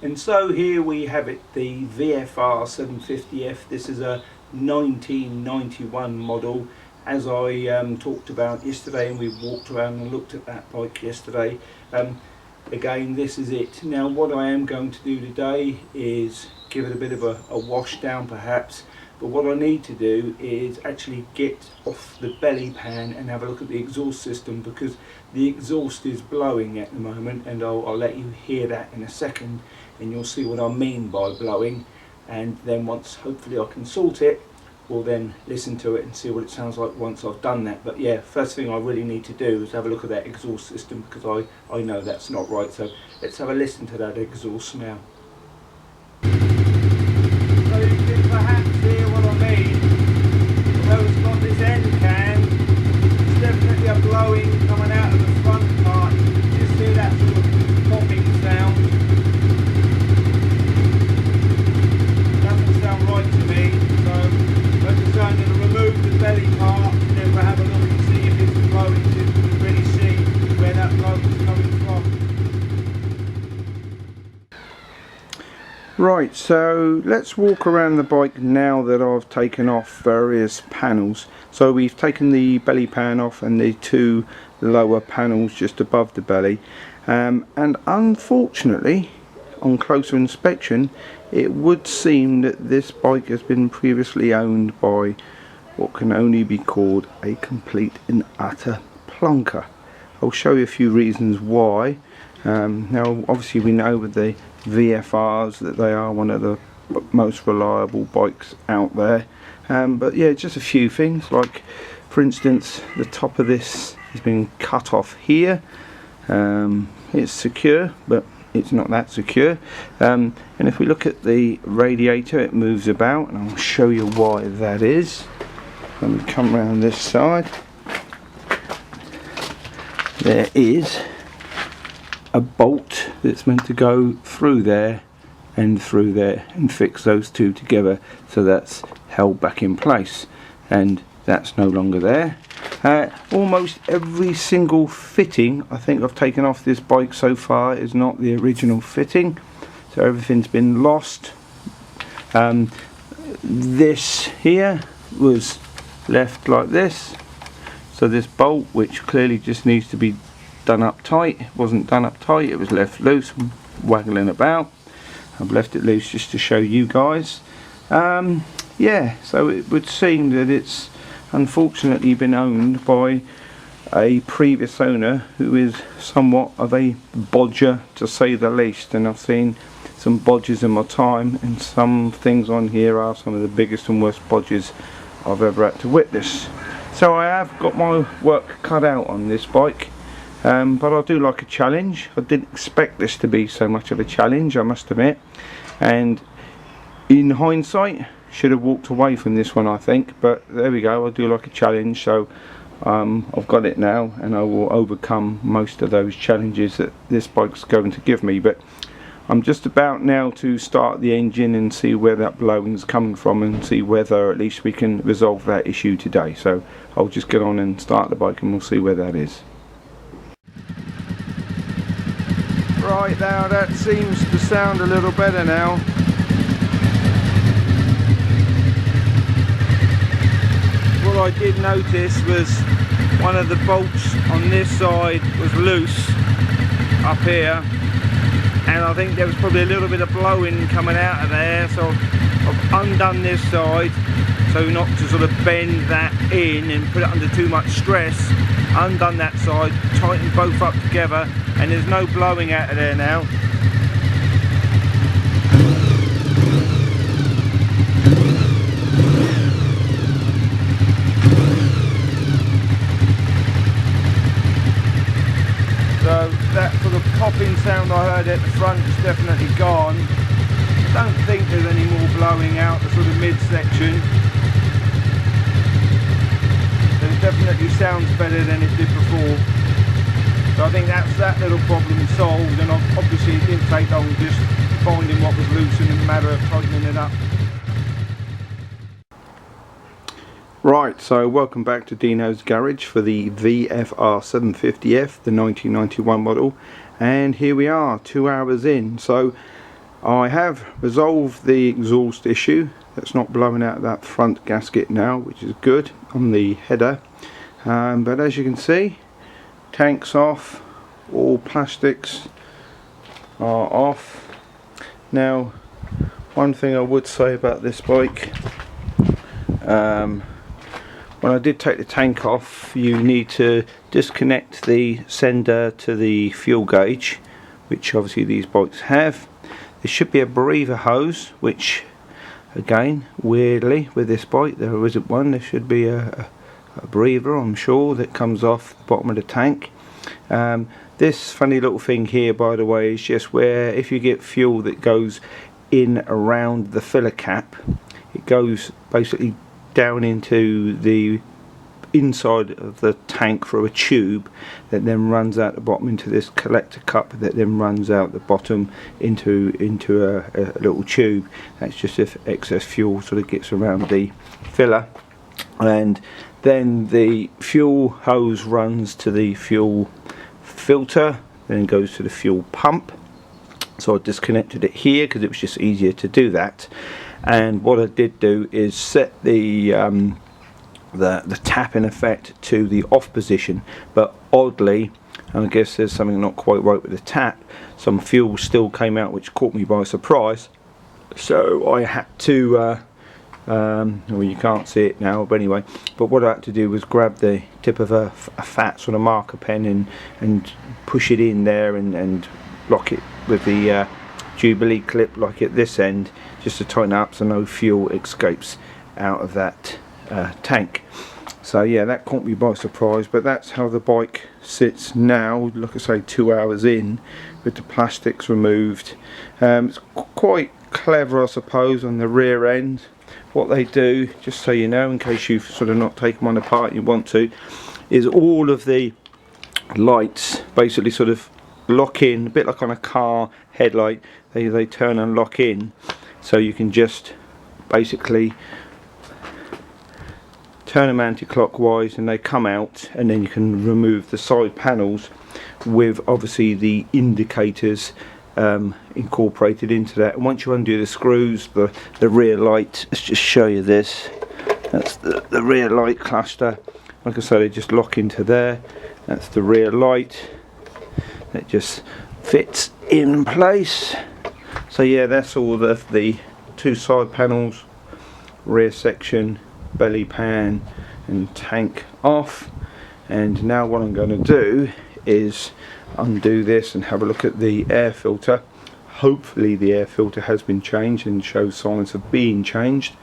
And so here we have it, the VFR750f. This is a 1991 model, as I talked about yesterday, and we walked around and looked at that bike yesterday. Again, this is it. Now what I am going to do today is give it a bit of a wash down perhaps, but what I need to do is actually get off the belly pan and have a look at the exhaust system, because the exhaust is blowing at the moment, and I'll let you hear that in a second and you'll see what I mean by blowing. And then once hopefully I can sort it, we'll then listen to it and see what it sounds like once I've done that. But yeah, first thing I really need to do is have a look at that exhaust system, because I know that's not right. So let's have a listen to that exhaust now. So you can perhaps hear what I mean. Although it's got this end can, it's definitely a blowing coming out of the front part. You can just hear that sort of popping sound. Doesn't sound right to me. So like I say, I'm going to remove the belly part and then we'll have a look and see if it's blowing, so you can really see where that blow is coming from. Right, so let's walk around the bike now that I've taken off various panels. So we've taken the belly pan off and the two lower panels just above the belly, and unfortunately on closer inspection it would seem that this bike has been previously owned by what can only be called a complete and utter plonker. I'll show you a few reasons why. Now obviously we know with the VFRs that they are one of the most reliable bikes out there, but yeah, just a few things, like for instance the top of this has been cut off here. It's secure, but it's not that secure, and if we look at the radiator, it moves about, and I'll show you why that is. When we come around this side, there is a bolt that's meant to go through there and through there and fix those two together, so that's held back in place, and that's no longer there. Almost every single fitting I think I've taken off this bike so far is not the original fitting, so everything's been lost. This here was left like this, so this bolt, which clearly just needs to be done up tight, wasn't done up tight, it was left loose, waggling about. I've left it loose just to show you guys. Yeah, so it would seem that it's unfortunately been owned by a previous owner who is somewhat of a bodger, to say the least, and I've seen some bodges in my time, and some things on here are some of the biggest and worst bodges I've ever had to witness. So I have got my work cut out on this bike. But I do like a challenge. I didn't expect this to be so much of a challenge, I must admit, and in hindsight should have walked away from this one, I think, but there we go. I do like a challenge, so I've got it now, and I will overcome most of those challenges that this bike's going to give me. But I'm just about now to start the engine and see where that blowing's coming from, and see whether at least we can resolve that issue today. So I'll just get on and start the bike and we'll see where that is. Right, now that seems to sound a little better now. What I did notice was one of the bolts on this side was loose up here, and I think there was probably a little bit of blowing coming out of there, so I've undone this side so not to sort of bend that in and put it under too much stress. Undone that side, tightened both up together, and there's no blowing out of there now. So that sort of popping sound I heard at the front is definitely gone. Don't think there's any more blowing out the sort of midsection. It definitely sounds better than it did before. So I think that's that little problem solved, and obviously it didn't take long just finding what was loose and a matter of tightening it up. Right, so welcome back to Deano's garage for the VFR750f, the 1991 model, and here we are 2 hours in. So I have resolved the exhaust issue. That's not blowing out that front gasket now, which is good on the header. But as you can see, tank's off, all plastics are off. Now, one thing I would say about this bike, when I did take the tank off, you need to disconnect the sender to the fuel gauge, which obviously these bikes have. There should be a breather hose, which again, weirdly, with this bike there isn't one. There should be a breather, I'm sure, that comes off the bottom of the tank. This funny little thing here, by the way, is just where if you get fuel that goes in around the filler cap, it goes basically down into the inside of the tank through a tube that then runs out the bottom into this collector cup that then runs out the bottom into a little tube. That's just if excess fuel sort of gets around the filler, and then the fuel hose runs to the fuel filter, then goes to the fuel pump. So I disconnected it here because it was just easier to do that. And what I did do is set the tap in effect to the off position, but oddly, and I guess there's something not quite right with the tap, some fuel still came out which caught me by surprise. So I had to well, you can't see it now, but anyway, but what I had to do was grab the tip of a fat sort of marker pen and push it in there and lock it with the Jubilee clip like at this end, just to tighten up so no fuel escapes out of that tank. So yeah, that caught me by surprise, but that's how the bike sits now, like I say, 2 hours in, with the plastics removed. It's quite clever, I suppose, on the rear end. What they do, just so you know, in case you've sort of not taken one apart and you want to, is all of the lights basically sort of lock in, a bit like on a car headlight, they turn and lock in, so you can just basically turn them anti-clockwise and they come out, and then you can remove the side panels with obviously the indicators incorporated into that. And once you undo the screws, the rear light, let's just show you this, that's the rear light cluster, like I say, they just lock into there. That's the rear light, it just fits in place. So yeah, that's all the two side panels, rear section, belly pan and tank off. And now what I'm going to do is undo this and have a look at the air filter. Hopefully the air filter has been changed and shows signs of being changed.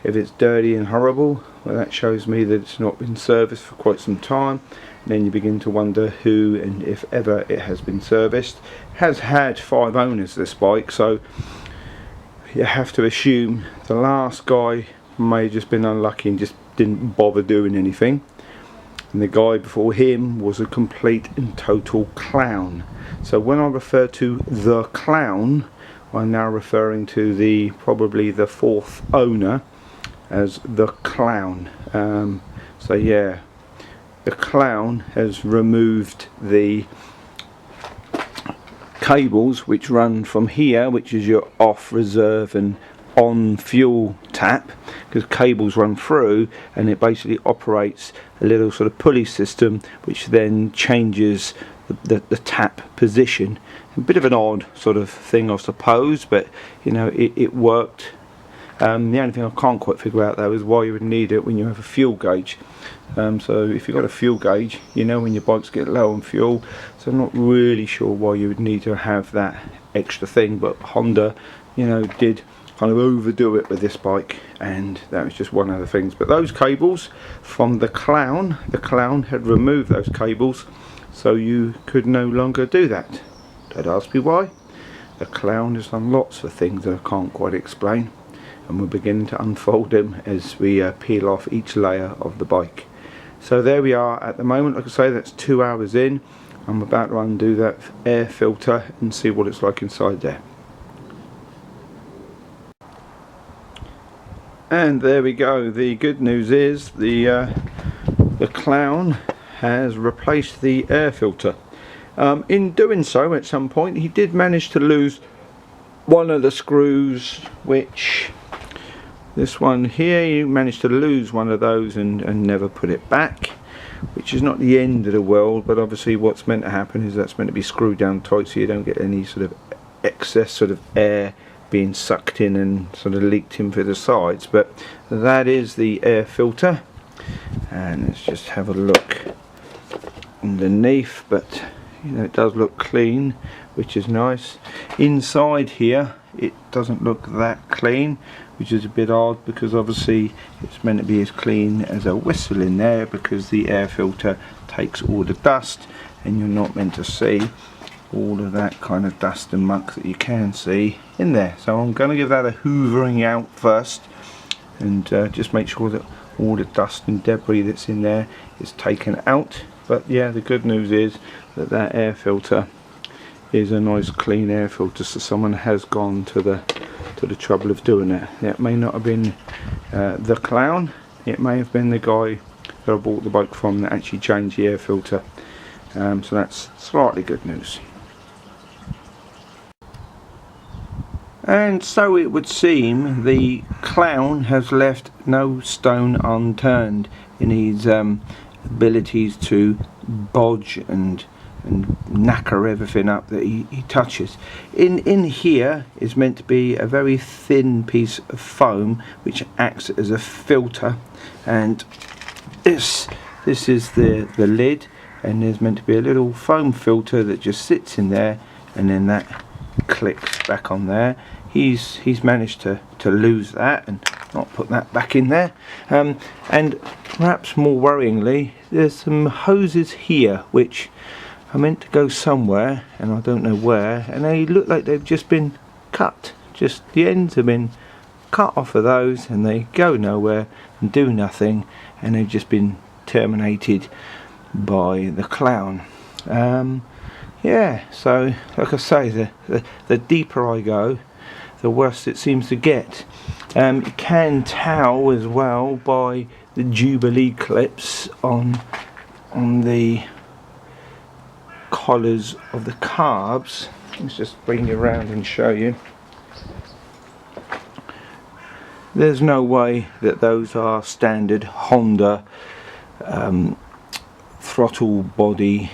If it's dirty and horrible, well, that shows me that it's not been serviced for quite some time. And then you begin to wonder who and if ever it has been serviced. It has had 5 owners, this bike, so you have to assume the last guy may have just been unlucky and just didn't bother doing anything, and the guy before him was a complete and total clown. So when I refer to the clown, I'm now referring to probably the 4th owner as the clown. So yeah, the clown has removed the cables which run from here, which is your off, reserve and on fuel tap, because cables run through and it basically operates a little sort of pulley system which then changes the tap position. A bit of an odd sort of thing, I suppose, but you know, it worked. The only thing I can't quite figure out though is why you would need it when you have a fuel gauge. So if you've got a fuel gauge, you know when your bikes get low on fuel, so I'm not really sure why you would need to have that extra thing, but Honda, you know, did kind of overdo it with this bike, and that was just one of the things. But those cables from the clown had removed those cables, so you could no longer do that. Don't ask me why. The clown has done lots of things that I can't quite explain, and we're beginning to unfold them as we peel off each layer of the bike. So there we are at the moment. Like I say, that's 2 hours in. I'm about to undo that air filter and see what it's like inside there. And there we go. The good news is the clown has replaced the air filter. In doing so, at some point he did manage to lose one of the screws, which this one here, you managed to lose one of those and never put it back, which is not the end of the world, but obviously what's meant to happen is that's meant to be screwed down tight so you don't get any sort of excess sort of air being sucked in and sort of leaked in through the sides. But that is the air filter, and let's just have a look underneath. But you know, it does look clean, which is nice. Inside here it doesn't look that clean, which is a bit odd, because obviously it's meant to be as clean as a whistle in there, because the air filter takes all the dust and you're not meant to see all of that kind of dust and muck that you can see in there. So I'm going to give that a hoovering out first and just make sure that all the dust and debris that's in there is taken out. But yeah, the good news is that that air filter is a nice clean air filter, so someone has gone to the trouble of doing it. It may not have been the clown, it may have been the guy that I bought the bike from that actually changed the air filter. So that's slightly good news. And so it would seem the clown has left no stone unturned in his abilities to bodge and knacker everything up that he touches. In here is meant to be a very thin piece of foam which acts as a filter, and this is the lid, and there's meant to be a little foam filter that just sits in there, and then that clicks back on there. He's managed to lose that and not put that back in there, and perhaps more worryingly, there's some hoses here which are meant to go somewhere and I don't know where, and they look like they've just been cut. Just the ends have been cut off of those and they go nowhere and do nothing, and they've just been terminated by the clown. Yeah, so like I say, the deeper I go, the worse it seems to get. You can tell as well by the Jubilee clips on the collars of the carbs. Let's just bring you around and show you. There's no way that those are standard Honda throttle body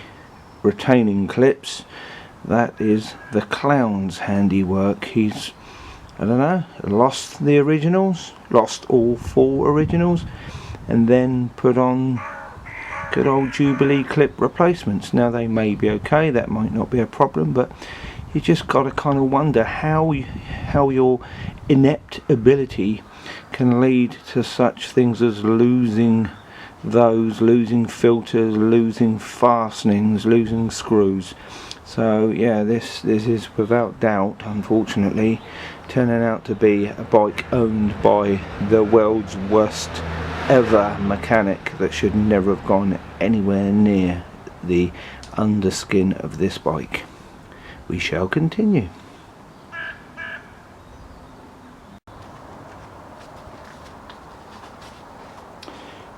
retaining clips. That is the clown's handiwork. He's, I don't know, lost the originals, lost all 4 originals, and then put on good old Jubilee clip replacements. Now they may be okay, that might not be a problem, but you just got to kind of wonder how your inept ability can lead to such things as losing those, losing filters, losing fastenings, losing screws. So yeah, this is without doubt, unfortunately, turning out to be a bike owned by the world's worst ever mechanic that should never have gone anywhere near the underskin of this bike. We shall continue.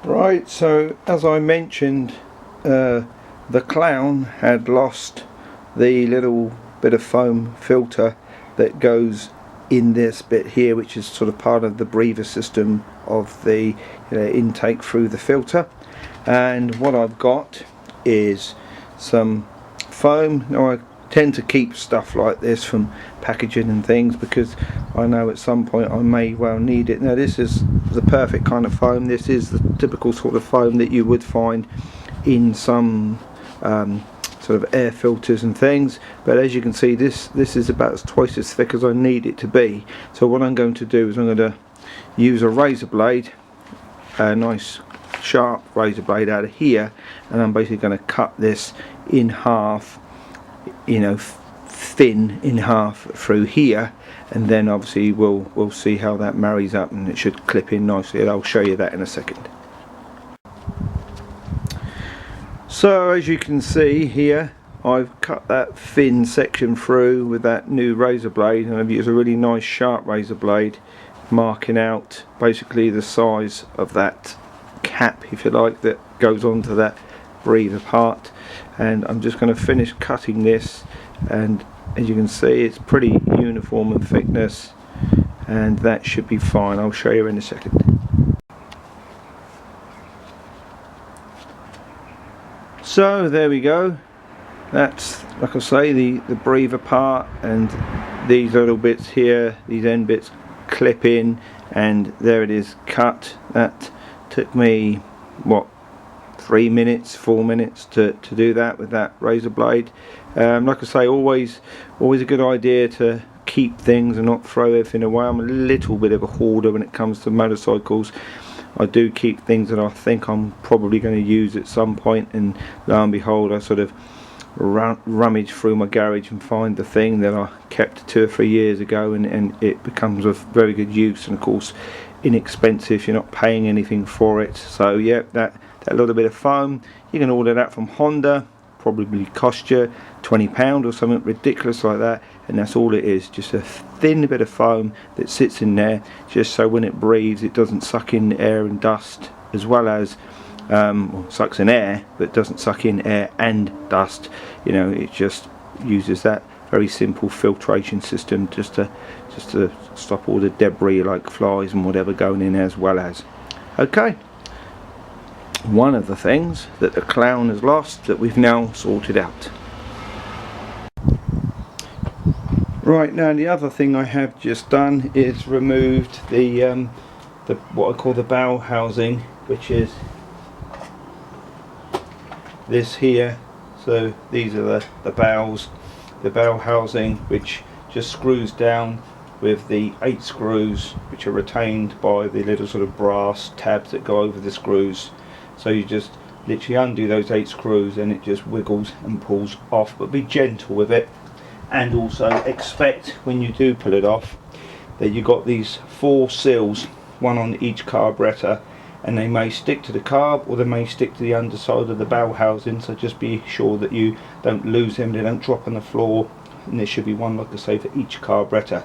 Right, so as I mentioned, the clown had lost the little bit of foam filter that goes in this bit here, which is sort of part of the breather system of the intake through the filter. And what I've got is some foam. Now I tend to keep stuff like this from packaging and things because I know at some point I may well need it. Now this is the perfect kind of foam. This is the typical sort of foam that you would find in some sort of air filters and things, but as you can see, this is about twice as thick as I need it to be. So what I'm going to do is I'm going to use a razor blade, a nice sharp razor blade out of here, and I'm basically going to cut this in half, thin in half through here, and then obviously we'll see how that marries up, and it should clip in nicely, and I'll show you that in a second. So as you can see here, I've cut that thin section through with that new razor blade, and I've used a really nice sharp razor blade, marking out basically the size of that cap, if you like, that goes onto that breather part. And I'm just going to finish cutting this and as you can see, it's pretty uniform in thickness, and that should be fine. I'll show you in a second. So there we go. That's, like I say, the breather part, and these little bits here, these end bits clip in, and there it is cut. That took me, what, 3 minutes, 4 minutes to do that with that razor blade. Like I say, always a good idea to keep things and not throw everything away. I'm a little bit of a hoarder when it comes to motorcycles. I do keep things that I think I'm probably going to use at some point, and lo and behold, I sort of rummage through my garage and find the thing that I kept 2 or 3 years ago, and it becomes of very good use, and of course inexpensive. You're not paying anything for it. So yeah, that little bit of foam, you can order that from Honda, probably cost you £20 or something ridiculous like that, and that's all it is, just a thin bit of foam that sits in there, just so when it breathes it doesn't suck in air and dust, as well as sucks in air but doesn't suck in air and dust. You know, it just uses that very simple filtration system just to stop all the debris like flies and whatever going in, as well as. Okay, one of the things that the clown has lost that we've now sorted out. Right, now the other thing I have just done is removed the what I call the bow housing, which is this here. So these are the bows, the bow housing, which just screws down with the 8 screws, which are retained by the little sort of brass tabs that go over the screws. So you just literally undo those 8 screws and it just wiggles and pulls off, but be gentle with it, and also expect when you do pull it off that you got these 4 seals, one on each carburetor, and they may stick to the carb or they may stick to the underside of the bow housing, so just be sure that you don't lose them, they don't drop on the floor, and there should be one, like I say, for each carburetor.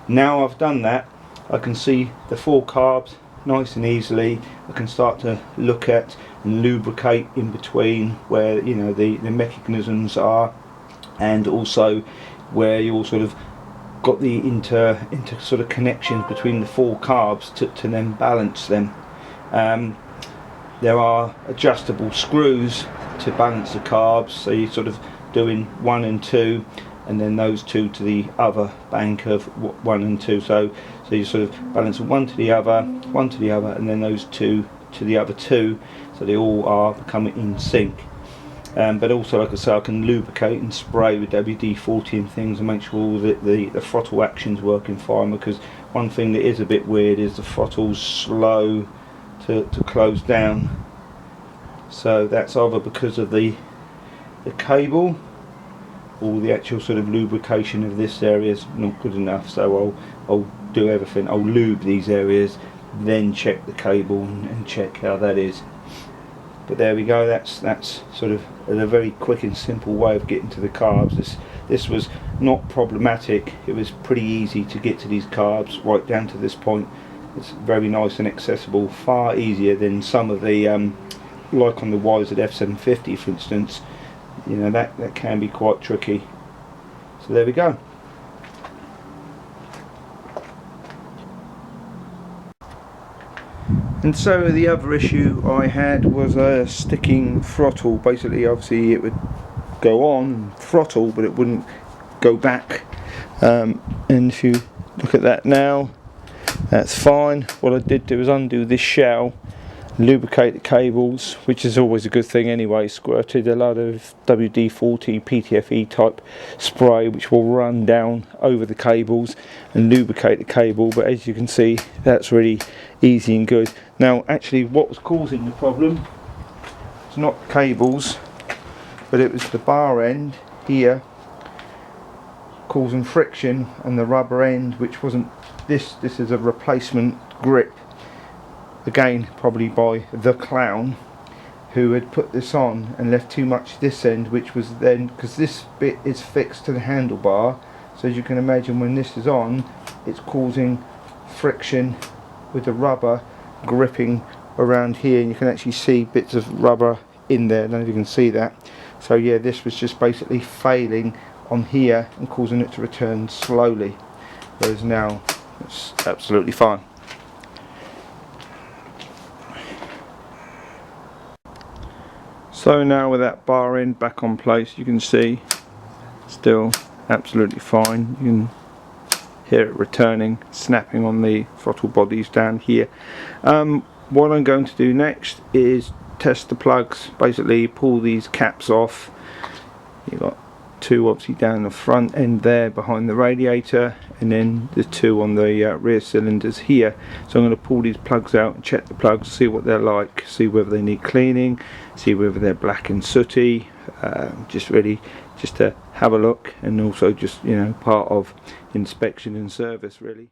Now I've done that, I can see the 4 carbs nice and easily. I can start to look at and lubricate in between where, you know, the mechanisms are, and also where you all sort of got the inter sort of connections between the 4 carbs to then balance them. There are adjustable screws to balance the carbs, so you're sort of doing 1 and 2, and then those 2 to the other bank of 1 and 2. So you sort of balance 1 to the other, 1 to the other, and then those 2 to the other 2, so they all are becoming in sync. But also, like I say, I can lubricate and spray with WD-40 and things and make sure that the throttle action's working fine, because one thing that is a bit weird is the throttle's slow to close down. So that's either because of the cable, or the actual sort of lubrication of this area is not good enough. So I'll do everything, I'll lube these areas, then check the cable and check how that is. But there we go, that's sort of a very quick and simple way of getting to the carbs. This was not problematic, it was pretty easy to get to these carbs right down to this point. It's very nice and accessible, far easier than some of the like on the VFR750, for instance. You know, that can be quite tricky. So there we go. And so the other issue I had was a sticking throttle. Basically, obviously it would go on and throttle, but it wouldn't go back. And if you look at that now, that's fine. What I did do is undo this shell, lubricate the cables, which is always a good thing anyway. Squirted a lot of WD-40 PTFE type spray, which will run down over the cables and lubricate the cable. But as you can see, that's really easy and good. Now actually what was causing the problem, it's not the cables, but it was the bar end here causing friction, and the rubber end, which wasn't, this is a replacement grip, again probably by the clown who had put this on and left too much this end, which was then, because this bit is fixed to the handlebar, so as you can imagine when this is on, it's causing friction with the rubber gripping around here, and you can actually see bits of rubber in there. I don't know if you can see that. So yeah, this was just basically failing on here and causing it to return slowly, whereas now it's absolutely fine. So now with that bar end back on place, you can see still absolutely fine. You can hear it returning, snapping on the throttle bodies down here. What I'm going to do next is test the plugs, basically pull these caps off. You've got two obviously down the front end there behind the radiator, and then the two on the rear cylinders here. So I'm going to pull these plugs out and check the plugs, see what they're like, see whether they need cleaning, see whether they're black and sooty, just to have a look, and also just, you know, part of inspection and service really.